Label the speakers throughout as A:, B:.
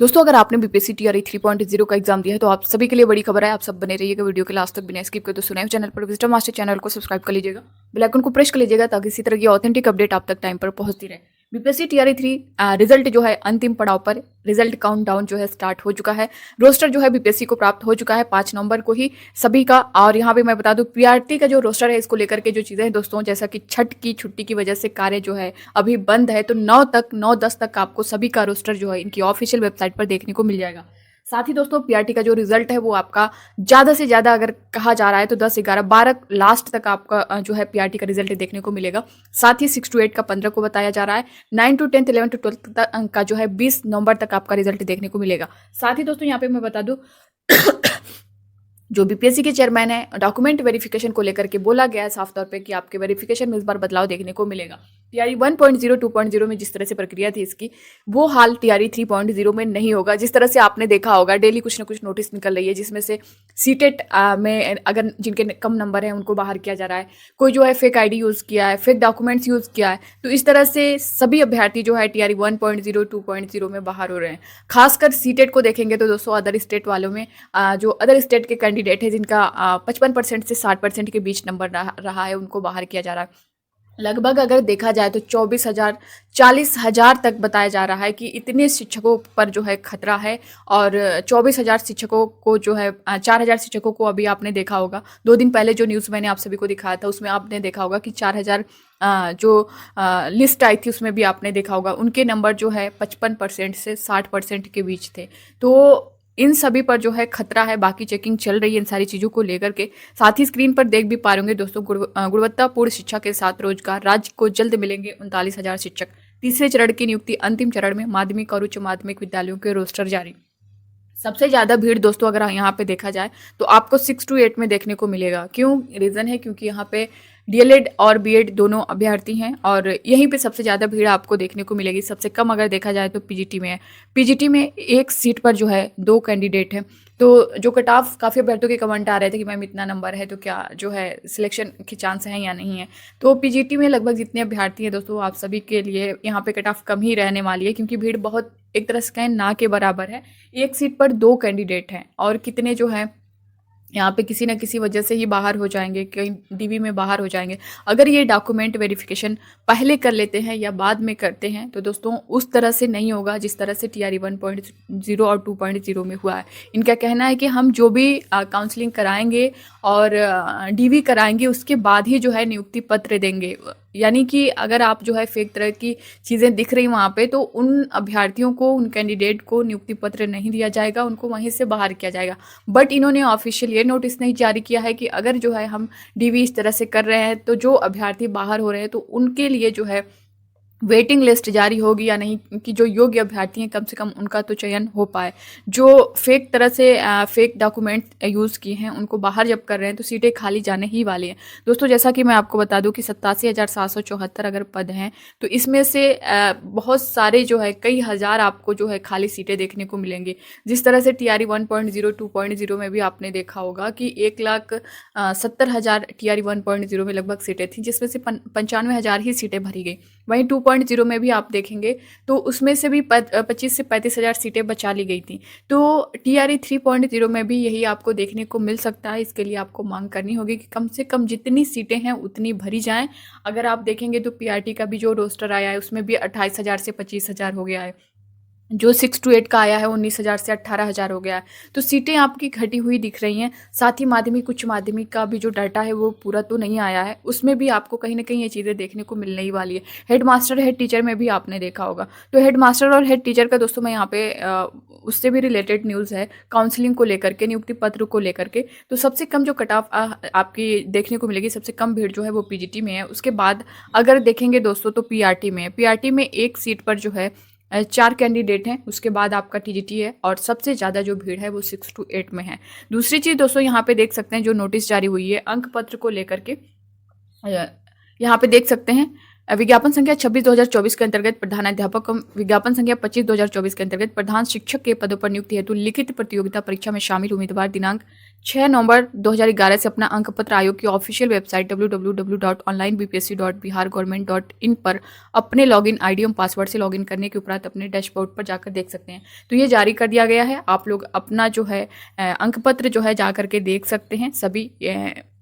A: दोस्तों, अगर आपने बीपीएससी टीआरई 3.0 का एग्जाम दिया है तो आप सभी के लिए बड़ी खबर है। आप सब बने रहिएगा वीडियो के लास्ट तक बिना स्किप कर। तो सुनाए चैनल पर विजिटर मास्टर चैनल को सब्सक्राइब कर लीजिएगा, बेल आइकन को प्रेस कर लीजिएगा ताकि इसी तरह की ऑथेंटिक अपडेट आप तक टाइम पर पहुंचती रहे। बीपीएससी टीआरई 3 रिजल्ट जो है अंतिम पड़ाव पर, रिजल्ट काउंटडाउन जो है स्टार्ट हो चुका है। रोस्टर जो है बीपीएससी को प्राप्त हो चुका है 5 नवंबर को ही सभी का। और यहाँ पे मैं बता दूं पीआरटी का जो रोस्टर है इसको लेकर के जो चीजें हैं दोस्तों, जैसा कि छठ की छुट्टी की वजह से कार्य जो है अभी बंद है, तो 9-10 तक आपको सभी का रोस्टर जो है इनकी ऑफिशियल वेबसाइट पर देखने को मिल जाएगा। साथ ही दोस्तों पीआरटी का जो रिजल्ट है वो आपका ज्यादा से ज्यादा अगर कहा जा रहा है तो 10, 11, 12 लास्ट तक आपका जो है पीआरटी का रिजल्ट देखने को मिलेगा। साथ ही 6 to 8 का 15 को बताया जा रहा है। 9 to 10, 11 to 12 का जो है 20 नवंबर तक आपका रिजल्ट देखने को मिलेगा। साथ ही दोस्तों यहाँ पे मैं बता दूं जो बीपीएससी के चेयरमैन है, डॉक्यूमेंट वेरिफिकेशन को लेकर के बोला गया है साफ तौर पे कि आपके वेरिफिकेशन में इस बार बदलाव देखने को मिलेगा। टीआरई 1.0 2.0 में जिस तरह से प्रक्रिया थी इसकी, वो हाल टीआरई 3.0 में नहीं होगा। जिस तरह से आपने देखा होगा डेली कुछ ना कुछ नोटिस निकल रही है जिसमें से सीटेट में अगर जिनके कम नंबर हैं उनको बाहर किया जा रहा है, कोई जो है फेक आईडी यूज़ किया है, फेक डॉक्यूमेंट्स यूज़ किया है। तो इस तरह से सभी अभ्यर्थी जो है टीआरई 1.0 2.0 में बाहर हो रहे हैं। खासकर सीटेट को देखेंगे तो दोस्तों अदर स्टेट वालों में जो अदर स्टेट के कैंडिडेट है जिनका 55% से 60% के बीच नंबर रहा है उनको बाहर किया जा रहा है। लगभग अगर देखा जाए तो 24,000 40,000 तक बताया जा रहा है कि इतने शिक्षकों पर जो है खतरा है। और 24,000 शिक्षकों को जो है 4,000 शिक्षकों को अभी आपने देखा होगा 2 दिन पहले जो न्यूज़ मैंने आप सभी को दिखाया था उसमें आपने देखा होगा कि 4,000 जो लिस्ट आई थी उसमें भी आपने देखा होगा उनके नंबर जो है 55% से 60% के बीच थे। तो इन सभी पर जो है खतरा है। बाकी चेकिंग चल रही है इन सारी चीज़ों को लेकर के। साथ ही स्क्रीन पर देख भी पा रहे होंगे दोस्तों, गुणवत्तापूर्ण शिक्षा के साथ रोजगार, राज्य को जल्द मिलेंगे 39,000 शिक्षक। तीसरे चरण की नियुक्ति, अंतिम चरण में माध्यमिक और उच्च माध्यमिक विद्यालयों के रोस्टर जारी। सबसे ज़्यादा भीड़ दोस्तों अगर यहाँ पे देखा जाए तो आपको 6 to 8 में देखने को मिलेगा। क्यों? रीज़न है क्योंकि यहाँ पे डीएलएड और बीएड दोनों अभ्यर्थी हैं और यहीं पे सबसे ज़्यादा भीड़ आपको देखने को मिलेगी। सबसे कम अगर देखा जाए तो पीजीटी में है। पीजीटी में एक सीट पर जो है 2 कैंडिडेट हैं। तो जो कट ऑफ काफ़ी अभ्यर्थियों के कमेंट आ रहे थे कि मैम इतना नंबर है तो क्या जो है सिलेक्शन के चांस हैं या नहीं है। तो पीजीटी में लगभग जितने अभ्यर्थी हैं दोस्तों आप सभी के लिए यहाँ पे कट ऑफ कम ही रहने वाली है क्योंकि भीड़ बहुत एक तरह से कहें ना के बराबर है। एक सीट पर 2 कैंडिडेट हैं और कितने जो हैं यहाँ पे किसी न किसी वजह से ही बाहर हो जाएंगे, कहीं डीवी में बाहर हो जाएंगे। अगर ये डॉक्यूमेंट वेरिफिकेशन पहले कर लेते हैं या बाद में करते हैं तो दोस्तों उस तरह से नहीं होगा जिस तरह से टीआरई 1.0 और 2.0 में हुआ है। इनका कहना है कि हम जो भी काउंसलिंग कराएंगे और डीवी कराएंगे उसके बाद ही जो है नियुक्ति पत्र देंगे। यानी कि अगर आप जो है फेक तरह की चीज़ें दिख रही वहाँ पे तो उन अभ्यर्थियों को, उन कैंडिडेट को नियुक्ति पत्र नहीं दिया जाएगा, उनको वहीं से बाहर किया जाएगा। बट इन्होंने ऑफिशियल ये नोटिस नहीं जारी किया है कि अगर जो है हम डीवी इस तरह से कर रहे हैं तो जो अभ्यर्थी बाहर हो रहे हैं तो उनके लिए जो है वेटिंग लिस्ट जारी होगी या नहीं, कि जो योग्य अभ्यर्थी हैं कम से कम उनका तो चयन हो पाए। जो फेक तरह से फेक डॉक्यूमेंट यूज़ किए हैं उनको बाहर जब कर रहे हैं तो सीटें खाली जाने ही वाली हैं। दोस्तों जैसा कि मैं आपको बता दूं कि 87,774 अगर पद हैं तो इसमें से बहुत सारे जो है कई हज़ार आपको जो है खाली सीटें देखने को मिलेंगी। जिस तरह से टीआरई 1.0 2.0 में भी आपने देखा होगा कि 1,70,000 टीआरई 1.0 में लगभग सीटें थी जिसमें से 95,000 ही सीटें भरी गई। वहीं 2.0 में भी आप देखेंगे तो उसमें से भी 25 से 35,000 सीटें बचा ली गई थी। तो टीआरई 3.0 में भी यही आपको देखने को मिल सकता है। इसके लिए आपको मांग करनी होगी कि कम से कम जितनी सीटें हैं उतनी भरी जाएं। अगर आप देखेंगे तो पीआरटी का भी जो रोस्टर आया है उसमें भी 28,000 से 25,000 हो गया है। जो 6 to 8 का आया है 19,000 से 18,000 हो गया है। तो सीटें आपकी घटी हुई दिख रही हैं। साथ ही माध्यमिक, उच्च माध्यमिक का भी जो डाटा है वो पूरा तो नहीं आया है, उसमें भी आपको कहीं ना कहीं ये चीज़ें देखने को मिलने ही वाली है। हेड मास्टर, हेड टीचर में भी आपने देखा होगा। तो हेड मास्टर और हेड टीचर का दोस्तों मैं यहाँ पे उससे भी रिलेटेड न्यूज़ है काउंसलिंग को लेकर के, नियुक्ति पत्र को लेकर के। तो सबसे कम जो कट ऑफ आपकी देखने को मिलेगी, सबसे कम भीड़ जो है वो पीजीटी में है। उसके बाद अगर देखेंगे दोस्तों तो पीआरटी में है। पीआरटी में एक सीट पर जो है 4 कैंडिडेट हैं। उसके बाद आपका टीजीटी है और सबसे ज़्यादा जो भीड़ है वो 6 to 8 में है। दूसरी चीज़ दोस्तों यहाँ पे देख सकते हैं जो नोटिस जारी हुई है अंक पत्र को लेकर के, यहाँ पे देख सकते हैं विज्ञापन संख्या 26/2024 के अंतर्गत प्रधानाध्यापक, विज्ञापन संख्या 25/2024 के अंतर्गत प्रधान शिक्षक के पदों पर नियुक्ति हेतु लिखित प्रतियोगिता परीक्षा में शामिल उम्मीदवार दिनांक 6 नवंबर 2011 से अपना अंक पत्र आयोग की ऑफिशियल वेबसाइट www.onlinebpsc.bihargovernment.in पर अपने लॉगिन आईडी एवं पासवर्ड से लॉगिन करने के उपरांत अपने डैशबोर्ड पर जाकर देख सकते हैं। तो ये जारी कर दिया गया है, आप लोग अपना जो है अंक पत्र जो है जा करके देख सकते हैं सभी।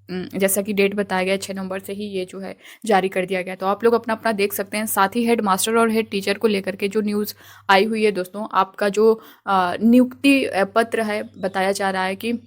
A: जैसा कि डेट बताया गया 6 नवंबर से ही ये जो है जारी कर दिया गया, तो आप लोग अपना अपना देख सकते हैं। साथ ही हेड मास्टर और हेड टीचर को लेकर के जो न्यूज़ आई हुई है दोस्तों, आपका जो नियुक्ति पत्र है, बताया जा रहा है कि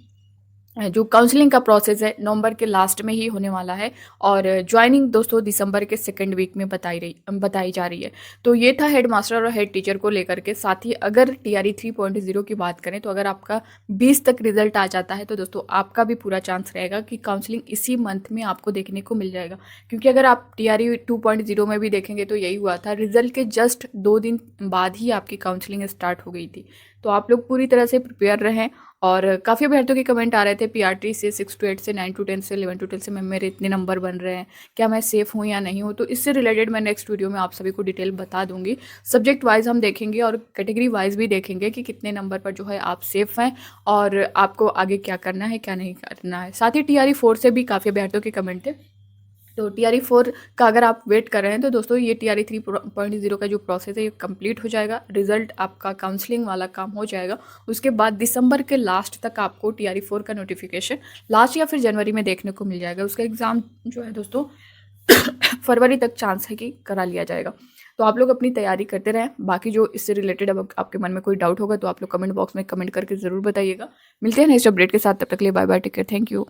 A: जो काउंसलिंग का प्रोसेस है नवंबर के लास्ट में ही होने वाला है और ज्वाइनिंग दोस्तों दिसंबर के सेकेंड वीक में बताई जा रही है। तो ये था हेड मास्टर और हेड टीचर को लेकर के। साथ ही अगर टीआरई 3.0 की बात करें तो अगर आपका 20 तक रिजल्ट आ जाता है तो दोस्तों आपका भी पूरा चांस रहेगा कि काउंसलिंग इसी मंथ में आपको देखने को मिल जाएगा। क्योंकि अगर आप टीआरई 2.0 में भी देखेंगे तो यही हुआ था, रिजल्ट के जस्ट 2 दिन बाद ही आपकी काउंसलिंग स्टार्ट हो गई थी। तो आप लोग पूरी तरह से प्रिपेयर रहें। और काफ़ी अभ्यर्थियों के कमेंट आ रहे थे पीआरटी से 6 to 8 से 9 to 10 से 11 to 12 से मेरे इतने नंबर बन रहे हैं, क्या मैं सेफ़ हूँ या नहीं हूँ। तो इससे रिलेटेड मैं नेक्स्ट वीडियो में आप सभी को डिटेल बता दूंगी। सब्जेक्ट वाइज हम देखेंगे और कैटेगरी वाइज भी देखेंगे कि कितने नंबर पर जो है आप सेफ़ हैं और आपको आगे क्या करना है क्या नहीं करना है। साथ ही टीआरई 4 से भी काफ़ी अभ्यर्थियों के कमेंट थे, तो टीआरई 4 का अगर आप वेट कर रहे हैं तो दोस्तों ये टीआरई 3.0 का जो प्रोसेस है ये कंप्लीट हो जाएगा, रिजल्ट आपका काउंसलिंग वाला काम हो जाएगा। उसके बाद दिसंबर के लास्ट तक आपको टीआरई 4 का नोटिफिकेशन लास्ट या फिर जनवरी में देखने को मिल जाएगा। उसका एग्ज़ाम जो है दोस्तों फरवरी तक चांस है कि करा लिया जाएगा। तो आप लोग अपनी तैयारी करते रहें। बाकी जो इससे रिलेटेड अब आपके मन में कोई डाउट होगा तो आप लोग कमेंट बॉक्स में कमेंट करके ज़रूर बताइएगा। मिलते हैं नेक्स्ट अपडेट के साथ, तब तक के लिए bye bye, take care, thank you.